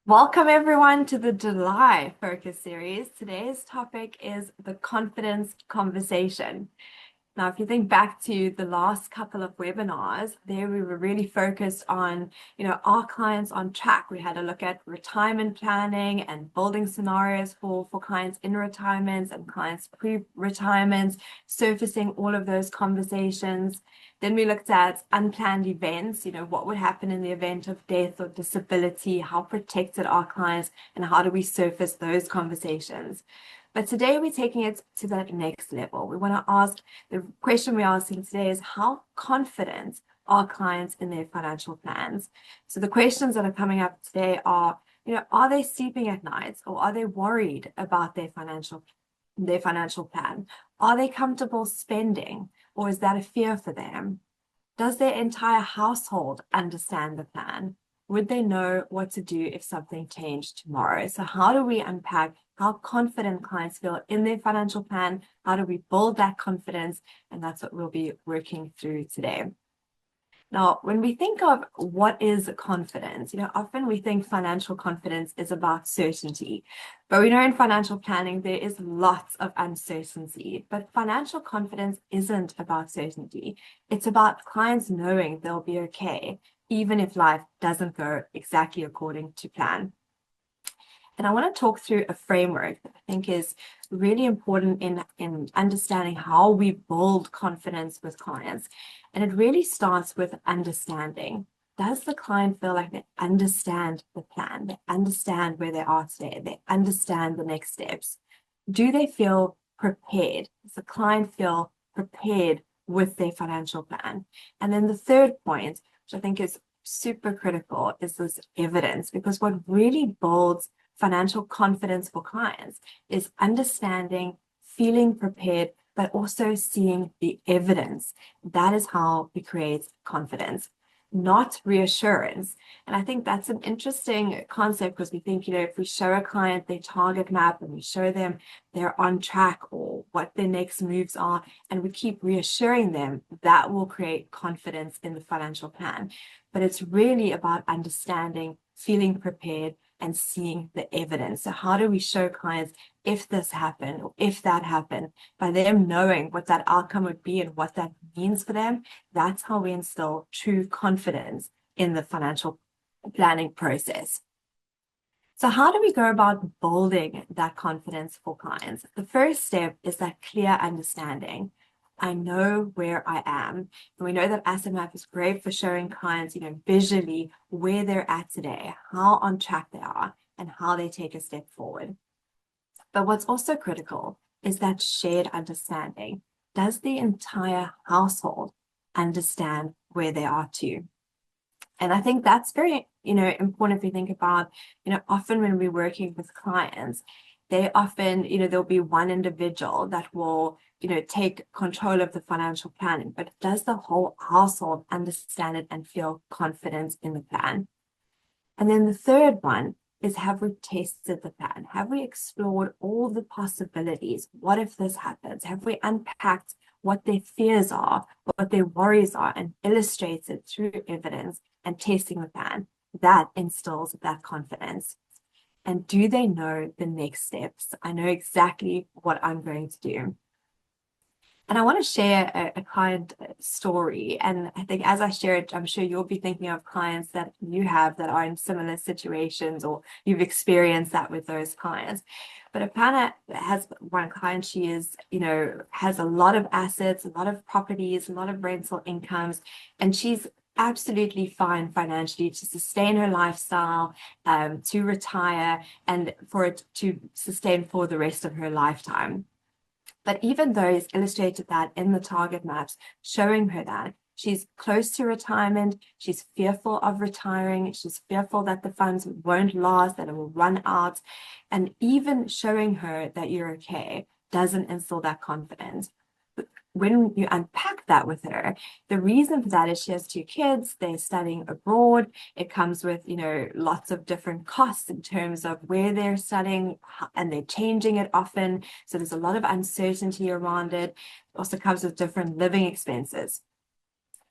Welcome everyone to the July focus series. Today's topic is the confidence conversation. Now, if you think back to the last couple of webinars, there we were really focused on, our clients on track. We had a look at retirement planning and building scenarios for clients in retirements and clients pre-retirements, surfacing all of those conversations. Then we looked at unplanned events, what would happen in the event of death or disability, how protected are clients, and how do we surface those conversations. But today we're taking it to that next level. We want to ask, the question we're asking today is, how confident are clients in their financial plans? So the questions that are coming up today are, are they sleeping at night, or are they worried about their financial plan? Are they comfortable spending, or is that a fear for them? Does their entire household understand the plan? Would they know what to do if something changed tomorrow? So how do we unpack how confident clients feel in their financial plan? How do we build that confidence? And that's what we'll be working through today. Now, when we think of what is confidence, often we think financial confidence is about certainty. But we know in financial planning, there is lots of uncertainty. But financial confidence isn't about certainty. It's about clients knowing they'll be okay, even if life doesn't go exactly according to plan. And I want to talk through a framework that I think is really important in understanding how we build confidence with clients. And it really starts with understanding. Does the client feel like they understand the plan? They understand where they are today. They understand the next steps. Do they feel prepared? Does the client feel prepared with their financial plan? And then the third point, which I think is super critical, is this evidence, because what really builds financial confidence for clients is understanding, feeling prepared, but also seeing the evidence. That is how we create confidence, not reassurance. And I think that's an interesting concept, because we think, if we show a client their target map and we show them they're on track or what their next moves are, and we keep reassuring them, that will create confidence in the financial plan. But it's really about understanding, feeling prepared, and seeing the evidence. So how do we show clients, if this happened or if that happened, by them knowing what that outcome would be and what that means for them? That's how we instill true confidence in the financial planning process. So how do we go about building that confidence for clients? The first step is that clear understanding. I know where I am. And we know that asset map is great for showing clients, visually where they're at today, how on track they are, and how they take a step forward. But what's also critical is that shared understanding. Does the entire household understand where they are too? And I think that's very, important if you think about, often when we're working with clients, they often, there'll be one individual that will, take control of the financial planning, but does the whole household understand it and feel confident in the plan? And then the third one is, have we tested the plan? Have we explored all the possibilities? What if this happens? Have we unpacked what their fears are, what their worries are, and illustrates it through evidence and testing the plan? That instills that confidence. And do they know the next steps? I know exactly what I'm going to do. And I want to share a client story. And I think as I share it, I'm sure you'll be thinking of clients that you have that are in similar situations, or you've experienced that with those clients. But Apana has one client, she is, has a lot of assets, a lot of properties, a lot of rental incomes, and she's absolutely fine financially to sustain her lifestyle, to retire, and for it to sustain for the rest of her lifetime. But even though it's illustrated that in the target maps, showing her that she's close to retirement, she's fearful of retiring, she's fearful that the funds won't last, that it will run out, and even showing her that you're okay doesn't instill that confidence. When you unpack that with her, the reason for that is she has two kids, they're studying abroad. It comes with, lots of different costs in terms of where they're studying, and they're changing it often. So there's a lot of uncertainty around it. It also comes with different living expenses.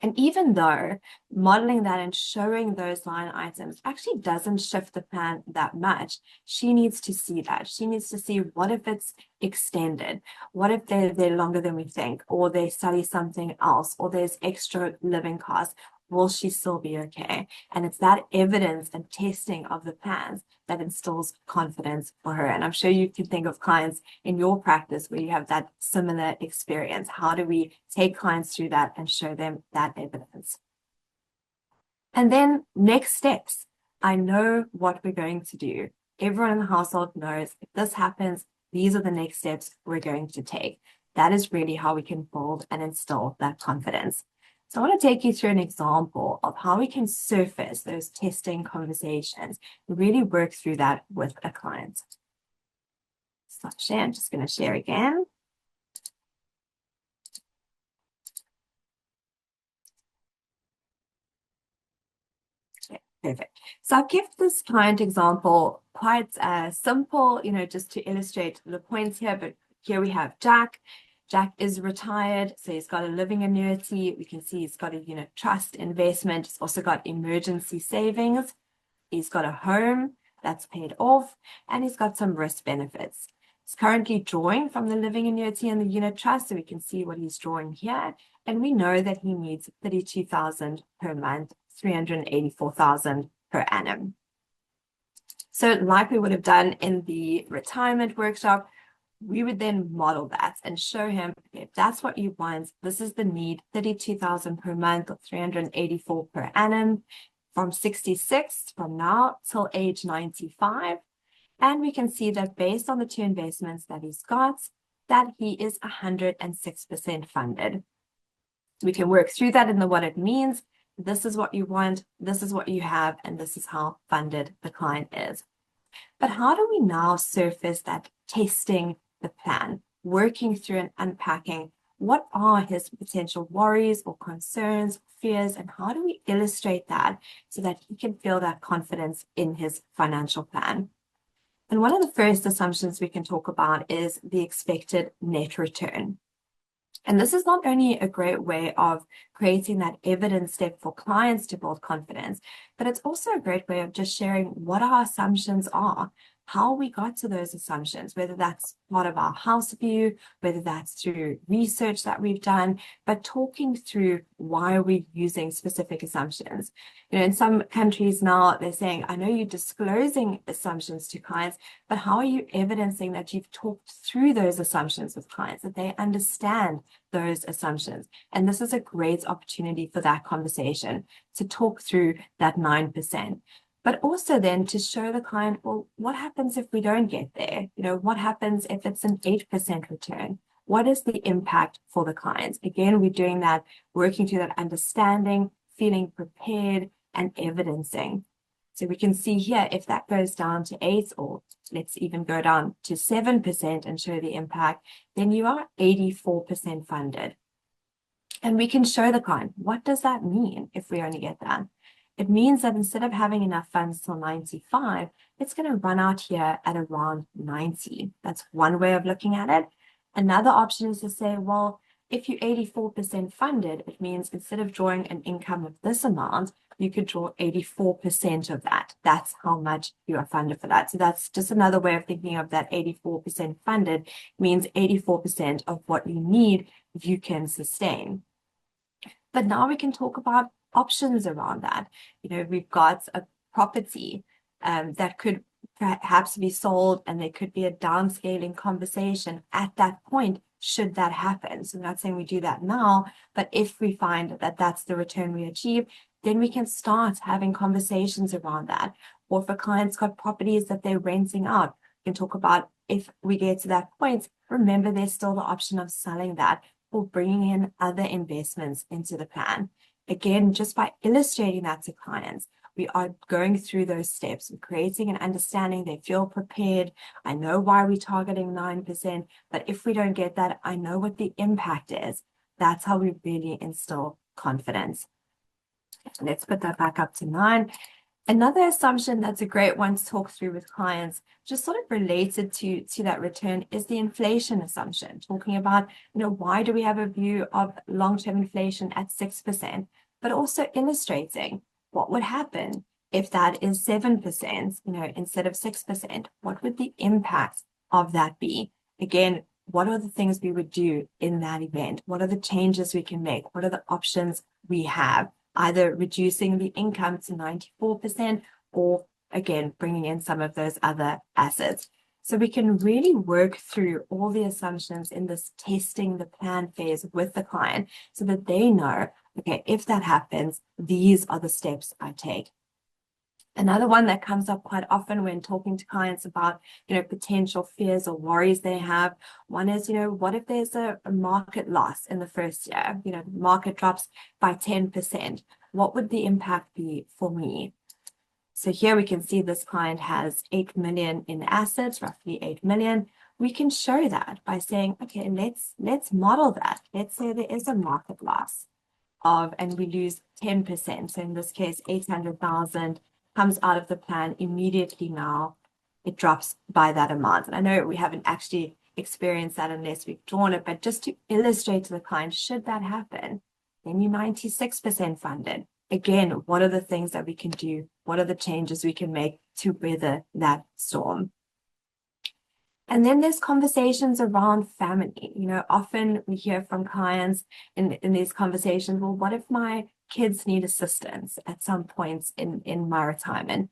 And even though modeling that and showing those line items actually doesn't shift the plan that much, she needs to see that. She needs to see, what if it's extended? What if they're there longer than we think, or they study something else, or there's extra living costs? Will she still be okay? And it's that evidence and testing of the plans that instills confidence for her. And I'm sure you can think of clients in your practice where you have that similar experience. How do we take clients through that and show them that evidence? And then next steps. I know what we're going to do. Everyone in the household knows if this happens, these are the next steps we're going to take. That is really how we can build and instill that confidence. So I want to take you through an example of how we can surface those testing conversations, really work through that with a client. Stop share. I'm just going to share again. Okay, perfect. So I've given this client example quite simple, just to illustrate the points here, but here we have Jack. Jack is retired, so he's got a living annuity. We can see he's got a unit trust investment. He's also got emergency savings. He's got a home that's paid off, and he's got some risk benefits. He's currently drawing from the living annuity and the unit trust, so we can see what he's drawing here. And we know that he needs 32,000 per month, 384,000 per annum. So like we would have done in the retirement workshop, we would then model that and show him, if that's what you want, this is the need, 32,000 per month or 384 per annum from 66 from now till age 95. And we can see that based on the two investments that he's got, that he is 106% funded. We can work through that in the what it means. This is what you want, this is what you have, and this is how funded the client is. But how do we now surface that testing the plan, working through and unpacking what are his potential worries or concerns, fears, and how do we illustrate that so that he can feel that confidence in his financial plan? And one of the first assumptions we can talk about is the expected net return. And this is not only a great way of creating that evidence step for clients to build confidence, but it's also a great way of just sharing what our assumptions are, how we got to those assumptions, whether that's part of our house view, whether that's through research that we've done, but talking through why we're using specific assumptions. In some countries now, they're saying, I know you're disclosing assumptions to clients, but how are you evidencing that you've talked through those assumptions with clients, that they understand those assumptions? And this is a great opportunity for that conversation to talk through that 9%. But also then to show the client, well, what happens if we don't get there? What happens if it's an 8% return? What is the impact for the clients? Again, we're doing that, working through that understanding, feeling prepared, and evidencing. So we can see here, if that goes down to 8, or let's even go down to 7% and show the impact, then you are 84% funded. And we can show the client, what does that mean if we only get that? It means that instead of having enough funds till 95, it's going to run out here at around 90. That's one way of looking at it. Another option is to say, well, if you're 84% funded, it means instead of drawing an income of this amount, you could draw 84% of that. That's how much you are funded for that. So that's just another way of thinking of that 84% funded means 84% of what you need you can sustain. But now we can talk about options around that. We've got a property that could perhaps be sold, and there could be a downscaling conversation at that point should that happen. So I'm not saying we do that now, but if we find that that's the return we achieve, then we can start having conversations around that. Or if a client's got properties that they're renting out, we can talk about, if we get to that point, remember there's still the option of selling that or bringing in other investments into the plan. Again, just by illustrating that to clients, we are going through those steps and creating an understanding. They feel prepared. I know why we're targeting 9%, but if we don't get that, I know what the impact is. That's how we really instill confidence. Let's put that back up to 9. Another assumption that's a great one to talk through with clients, just sort of related to that return, is the inflation assumption, talking about, why do we have a view of long-term inflation at 6%, but also illustrating what would happen if that is 7%, instead of 6%. What would the impact of that be? Again, what are the things we would do in that event? What are the changes we can make? What are the options we have? Either reducing the income to 94% or, again, bringing in some of those other assets. So we can really work through all the assumptions in this testing the plan phase with the client so that they know, okay, if that happens, these are the steps I take. Another one that comes up quite often when talking to clients about, potential fears or worries they have. One is, what if there's a market loss in the first year? The market drops by 10%. What would the impact be for me? So here we can see this client has 8 million in assets, roughly 8 million. We can show that by saying, okay, let's model that. Let's say there is a market loss and we lose 10%. So in this case, 800,000 comes out of the plan immediately now. It drops by that amount. And I know we haven't actually experienced that unless we've drawn it, but just to illustrate to the client, should that happen, then you're 96% funded. Again, what are the things that we can do? What are the changes we can make to weather that storm? And then there's conversations around family. Often we hear from clients in these conversations, well, what if my kids need assistance at some points in my retirement?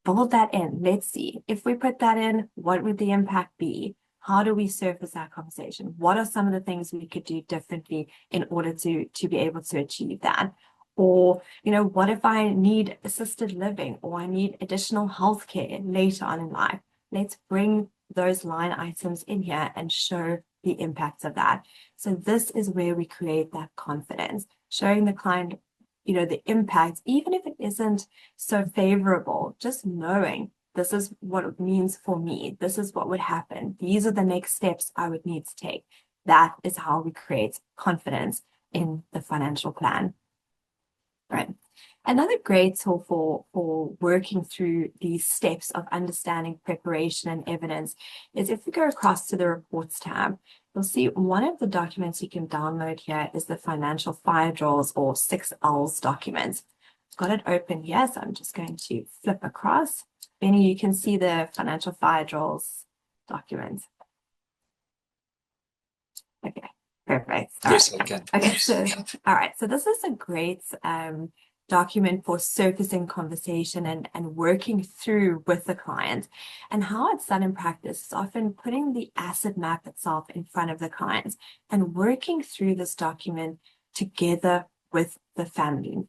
Build that in. Let's see. If we put that in, what would the impact be? How do we surface that conversation? What are some of the things we could do differently in order to be able to achieve that? Or, what if I need assisted living or I need additional healthcare later on in life? Let's bring those line items in here and show the impact of that. So this is where we create that confidence, showing the client, the impact, even if it isn't so favorable, just knowing this is what it means for me. This is what would happen. These are the next steps I would need to take. That is how we create confidence in the financial plan. Right. Another great tool for working through these steps of understanding preparation and evidence is if we go across to the reports tab, you'll see one of the documents you can download here is the financial fire drills or 6Ls document. I've got it open here, so I'm just going to flip across. Benny, you can see the financial fire drills document. Okay. Perfect. Yes, I can. Okay, so all right. So this is a great document for surfacing conversation and working through with the client. And how it's done in practice is often putting the asset map itself in front of the client and working through this document together with the family.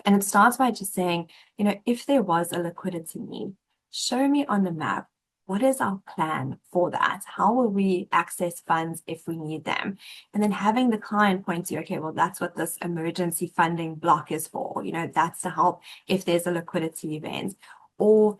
And it starts by just saying, if there was a liquidity need, show me on the map, what is our plan for that? How will we access funds if we need them? And then having the client point to, okay, well, that's what this emergency funding block is for. That's to help if there's a liquidity event. Or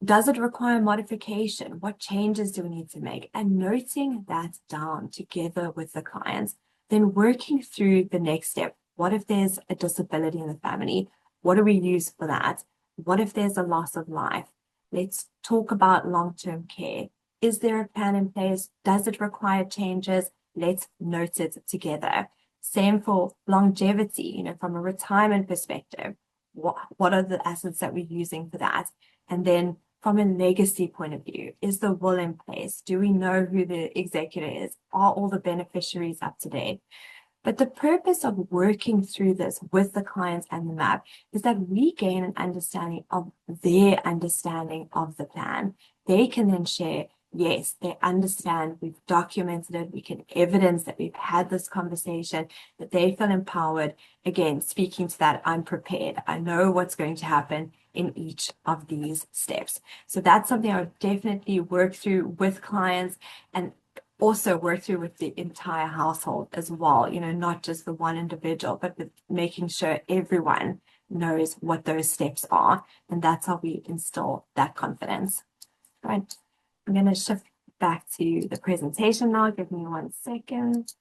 does it require modification? What changes do we need to make? And noting that down together with the clients, then working through the next step. What if there's a disability in the family? What do we use for that? What if there's a loss of life? Let's talk about long-term care. Is there a plan in place? Does it require changes? Let's note it together. Same for longevity, from a retirement perspective. What are the assets that we're using for that? And then from a legacy point of view, is the will in place? Do we know who the executor is? Are all the beneficiaries up to date? But the purpose of working through this with the clients and the map is that we gain an understanding of their understanding of the plan. They can then share, yes, they understand, we've documented it, we can evidence that we've had this conversation, that they feel empowered. Again, speaking to that, I'm prepared. I know what's going to happen in each of these steps. So that's something I would definitely work through with clients and also work through with the entire household as well, not just the one individual, but with making sure everyone knows what those steps are. And that's how we instill that confidence. Right. I'm going to shift back to the presentation now. Give me 1 second.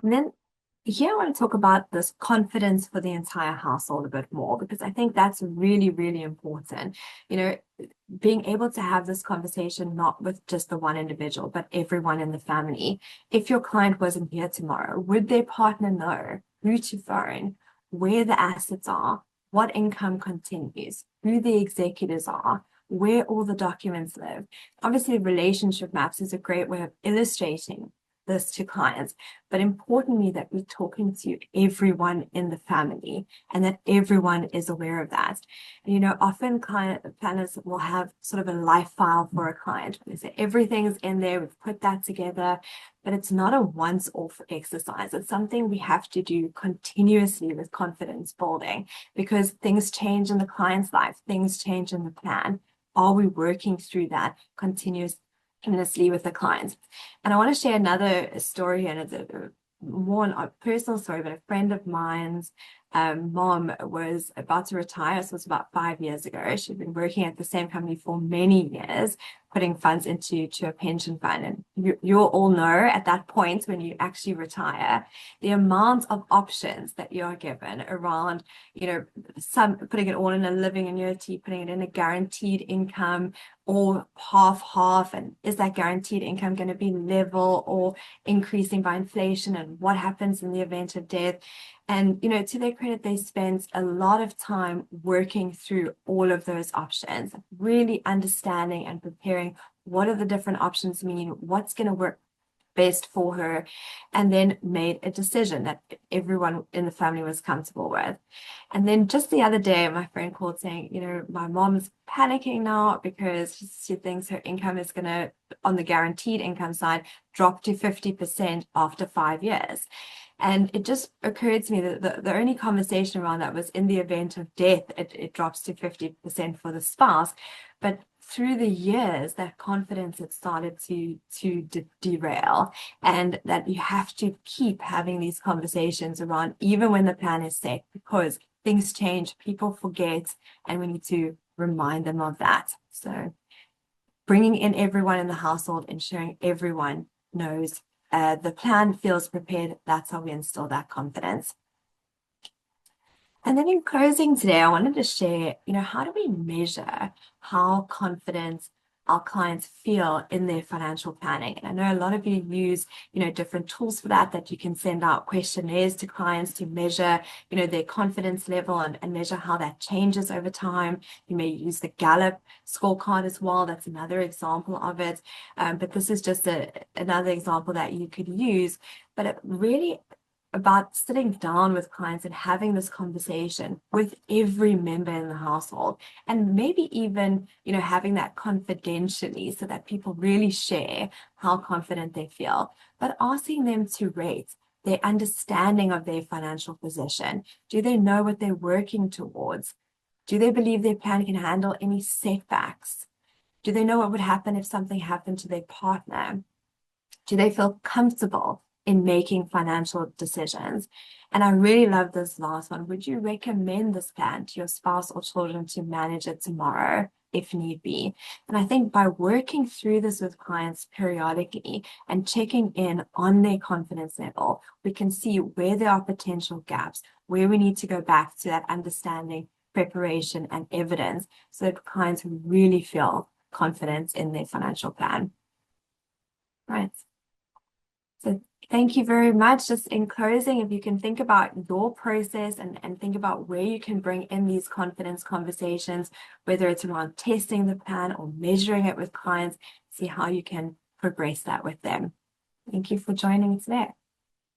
And then here I want to talk about this confidence for the entire household a bit more, because I think that's really, really important. You know, being able to have this conversation, not with just the one individual, but everyone in the family. If your client wasn't here tomorrow, would their partner know who to phone, where the assets are, what income continues, who the executors are, where all the documents live? Obviously, relationship maps is a great way of illustrating this to clients, but importantly that we're talking to everyone in the family and that everyone is aware of that. You know, often client planners will have sort of a life file for a client. They say everything's in there, we've put that together, but it's not a once-off exercise. It's something we have to do continuously with confidence building, because things change in the client's life, things change in the plan. Are we working through that continuously with the clients? And I want to share another story, and it's a more a personal story, but a friend of mine's mom was about to retire. So it was about 5 years ago. She'd been working at the same company for many years, putting funds into a pension fund. And you'll all know at that point when you actually retire, the amount of options that you're given around, you know, some putting it all in a living annuity, putting it in a guaranteed income, or half, and is that guaranteed income going to be level or increasing by inflation, and what happens in the event of death? And, you know, to their credit, they spent a lot of time working through all of those options, really understanding and preparing what are the different options mean, what's going to work best for her, and then made a decision that everyone in the family was comfortable with. And then just the other day, my friend called saying, you know, my mom's panicking now because she thinks her income is going to, on the guaranteed income side, drop to 50% after 5 years. And it just occurred to me that the only conversation around that was in the event of death, it drops to 50% for the spouse. But through the years, that confidence had started to derail, and that you have to keep having these conversations around, even when the plan is set, because things change, people forget, and we need to remind them of that. So bringing in everyone in the household, ensuring everyone knows the plan, feels prepared. That's how we instill that confidence. And then in closing today, I wanted to share, you know, how do we measure how confident our clients feel in their financial planning? And I know a lot of you use, you know, different tools for that you can send out questionnaires to clients to measure, you know, their confidence level and measure how that changes over time. You may use the Gallup scorecard as well. That's another example of it. But this is just another example that you could use. But it really about sitting down with clients and having this conversation with every member in the household, and maybe even, you know, having that confidentially so that people really share how confident they feel, but asking them to rate their understanding of their financial position. Do they know what they're working towards? Do they believe their plan can handle any setbacks? Do they know what would happen if something happened to their partner? Do they feel comfortable in making financial decisions? And I really love this last one. Would you recommend this plan to your spouse or children to manage it tomorrow if need be? And I think by working through this with clients periodically and checking in on their confidence level, we can see where there are potential gaps, where we need to go back to that understanding, preparation, and evidence, so that clients really feel confident in their financial plan. Right. So thank you very much. Just in closing, if you can think about your process and think about where you can bring in these confidence conversations, whether it's around testing the plan or measuring it with clients, see how you can progress that with them. Thank you for joining today.